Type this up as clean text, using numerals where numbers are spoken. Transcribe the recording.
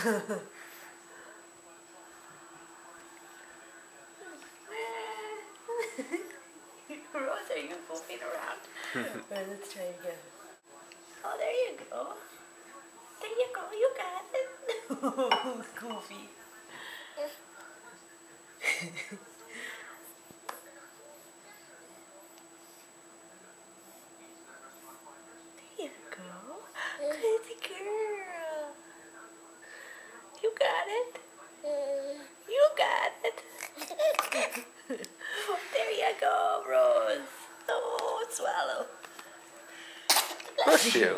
Rose, are you goofing around? Alright, let's try again. Oh, there you go. There you go, you got it. Goofy. There you go. Crazy girl. You got it. You got it. There you go, Rose. Oh, swallow. Bless you.